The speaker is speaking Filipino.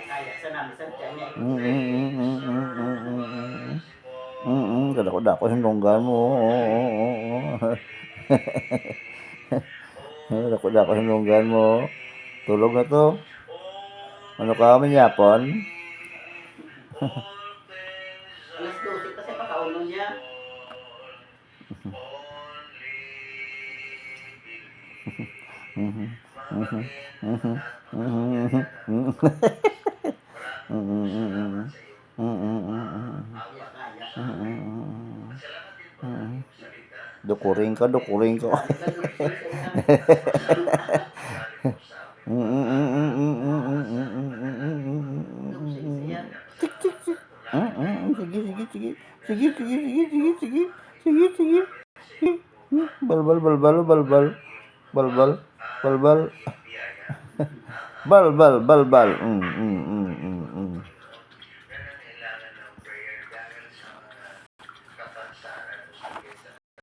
Kaya sa namin sa tiyan niya. Kadako-dako yung longgan mo. Kadako-dako yung longgan mo. Tulog na to. Ano ka kami yapon? Alas 12 kasi pakaulo niya. Dukuring ka. Sige. Balbal. Balbal.